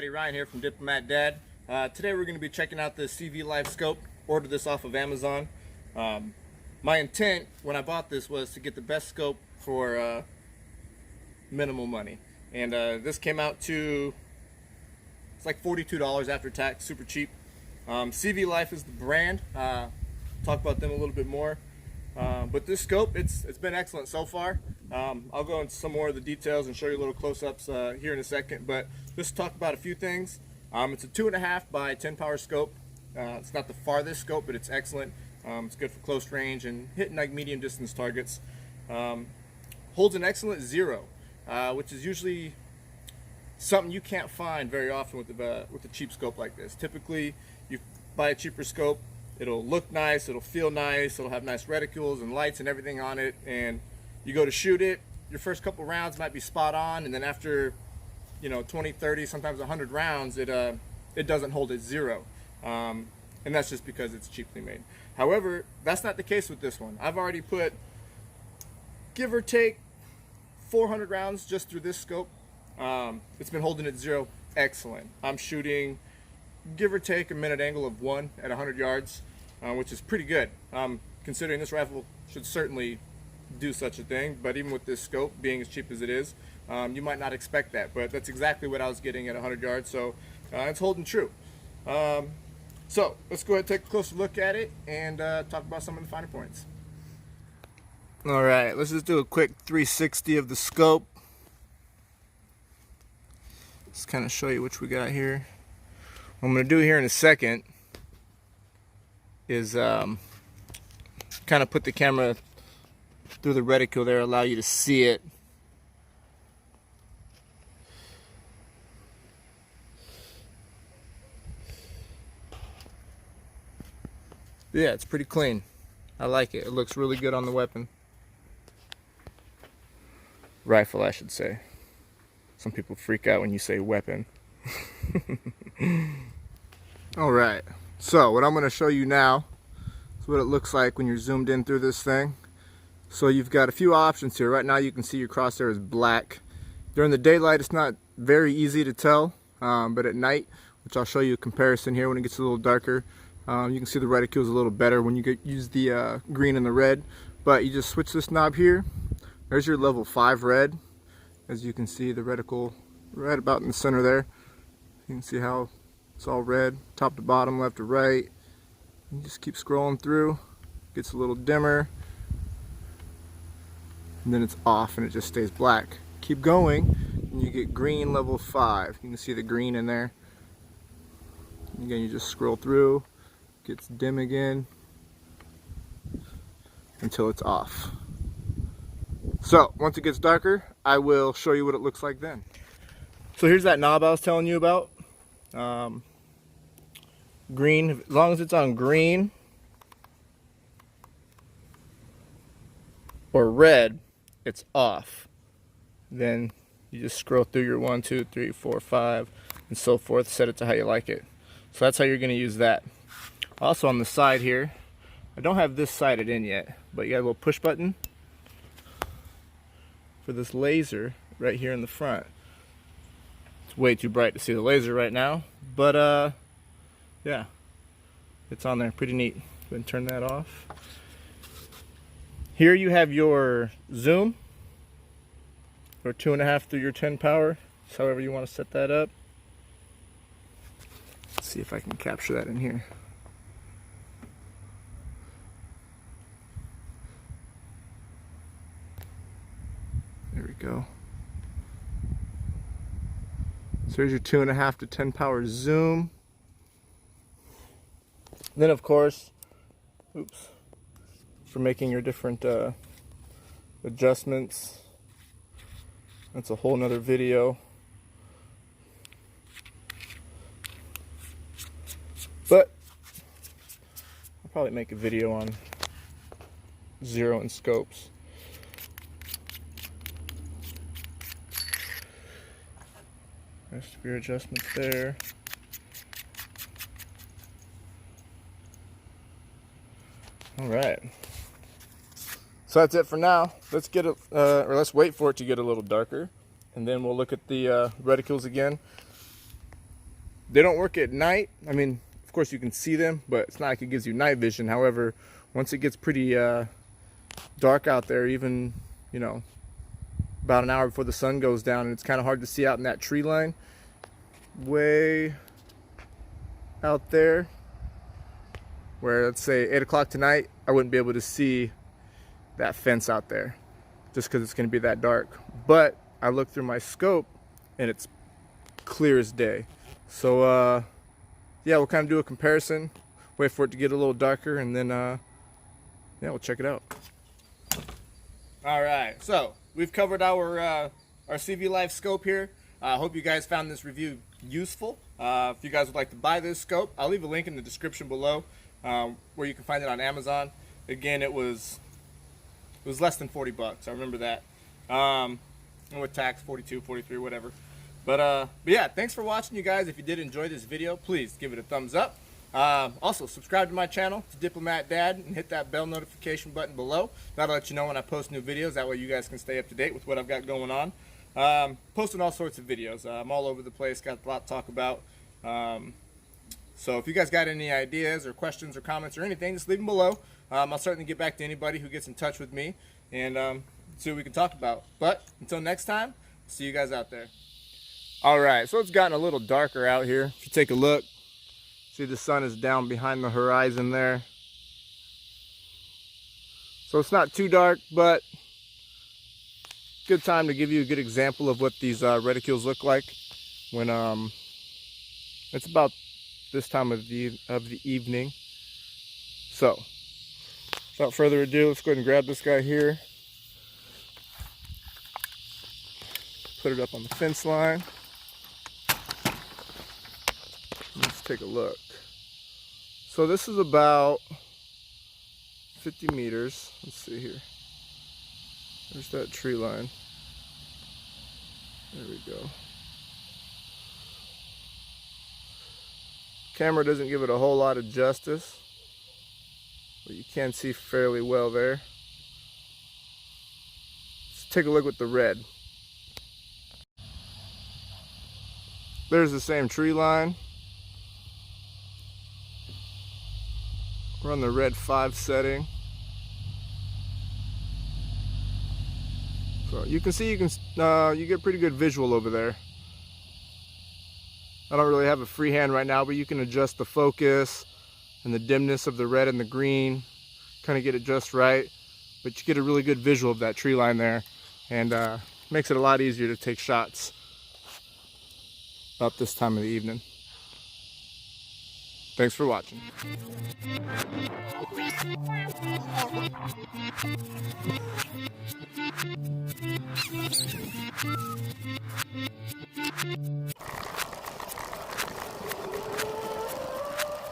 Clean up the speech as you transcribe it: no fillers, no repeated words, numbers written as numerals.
everybody, Ryan here from Diplomat Dad. Today we're going to be checking out the CV Life Scope. Ordered this off of Amazon. My intent when I bought this was to get the best scope for minimal money. And this came out to, it's like $42 after tax, super cheap. CV Life is the brand. Talk about them a little bit more. But this scope, it's been excellent so far. I'll go into some more of the details and show you little close-ups here in a second, but just talk about a few things. It's a 2.5 by 10 power scope. It's not the farthest scope, but it's excellent. It's good for close range and hitting like medium distance targets. Holds an excellent 0, which is usually something you can't find very often with a cheap scope like this. Typically, you buy a cheaper scope, it'll look nice, it'll feel nice, it'll have nice reticules and lights and everything on it, and you go to shoot it, your first couple rounds might be spot on, and then after 20, 30, sometimes 100 rounds, it doesn't hold at 0. And that's just because it's cheaply made. However, that's not the case with this one. I've already put, give or take, 400 rounds just through this scope. It's been holding at 0 excellent. I'm shooting, give or take, a minute angle of 1 at 100 yards, which is pretty good. Considering this rifle should certainly do such a thing, but even with this scope being as cheap as it is, you might not expect that, but that's exactly what I was getting at 100 yards, so it's holding true. So let's go ahead and take a closer look at it and talk about some of the finer points. Alright, let's just do a quick 360 of the scope. Just kind of show you what we got here. What I'm going to do here in a second is kind of put the camera through the reticle there, allow you to see it. Yeah, it's pretty clean. I like it. It looks really good on the weapon. Rifle, I should say. Some people freak out when you say weapon. Alright, so what I'm going to show you now is what it looks like when you're zoomed in through this thing. So you've got a few options here. Right now you can see your crosshair is black. During the daylight it's not very easy to tell, but at night, which I'll show you a comparison here when it gets a little darker, you can see the reticules a little better when you use the green and the red. But you just switch this knob here. There's your level 5 red. As you can see, the reticle right about in the center there. You can see how it's all red, top to bottom, left to right. You just keep scrolling through. Gets a little dimmer. And then it's off and it just stays black. Keep going and you get green level 5. You can see the green in there. Again, you just scroll through, gets dim again until it's off. So once it gets darker, I will show you what it looks like then. So here's that knob I was telling you about. Green, as long as it's on green or red, it's off. Then you just scroll through your 1, 2, 3, 4, 5 and so forth, set it to how you like it. So that's how you're going to use that. Also on the side here, I don't have this sighted in yet, but you got a little push button for this laser right here in the front. It's way too bright to see the laser right now, but yeah, it's on there, pretty neat. Go ahead and turn that off. Here you have your zoom, or 2.5 through your 10 power, just however you want to set that up. Let's see if I can capture that in here. There we go. So here's your 2.5 to 10 power zoom. Then of course, oops, for making your different adjustments. That's a whole nother video. But I'll probably make a video on zeroing scopes. Rest of your adjustments there. Alright. So that's it for now. Let's get it, or let's wait for it to get a little darker, and then we'll look at the reticules again. They don't work at night. I mean, of course you can see them, but it's not like it gives you night vision. However, once it gets pretty dark out there, even, you know, about an hour before the sun goes down, and it's kind of hard to see out in that tree line way out there, where let's say 8 o'clock tonight, I wouldn't be able to see that fence out there just because it's going to be that dark. But I look through my scope and it's clear as day. So yeah, we'll kind of do a comparison, wait for it to get a little darker, and then yeah, we'll check it out. All right, so we've covered our CV Life scope here. I hope you guys found this review useful. If you guys would like to buy this scope, I'll leave a link in the description below where you can find it on Amazon. Again, it was less than 40 bucks. I remember that. And with tax, 42, 43, whatever. But yeah, thanks for watching, you guys. If you did enjoy this video, please give it a thumbs up. Also, subscribe to my channel, to Diplomat Dad, and hit that bell notification button below. That'll let you know when I post new videos. That way you guys can stay up to date with what I've got going on. Posting all sorts of videos. I'm all over the place, got a lot to talk about. So if you guys got any ideas or questions or comments or anything, just leave them below. I'll certainly get back to anybody who gets in touch with me and see what we can talk about. But until next time, see you guys out there. All right, so it's gotten a little darker out here. If you take a look, see the sun is down behind the horizon there. So it's not too dark, but good time to give you a good example of what these reticules look like when it's about this time of the evening. So without further ado, let's go ahead and grab this guy here, put it up on the fence line. Let's take a look. So this is about 50 meters. Let's see here. There's that tree line. There we go. Camera doesn't give it a whole lot of justice, but you can see fairly well there. Let's take a look with the red. There's the same tree line. We're on the red 5 setting. So you can see you get pretty good visual over there. I don't really have a free hand right now, but you can adjust the focus and the dimness of the red and the green, kind of get it just right. But you get a really good visual of that tree line there, and makes it a lot easier to take shots about this time of the evening. Thanks for watching.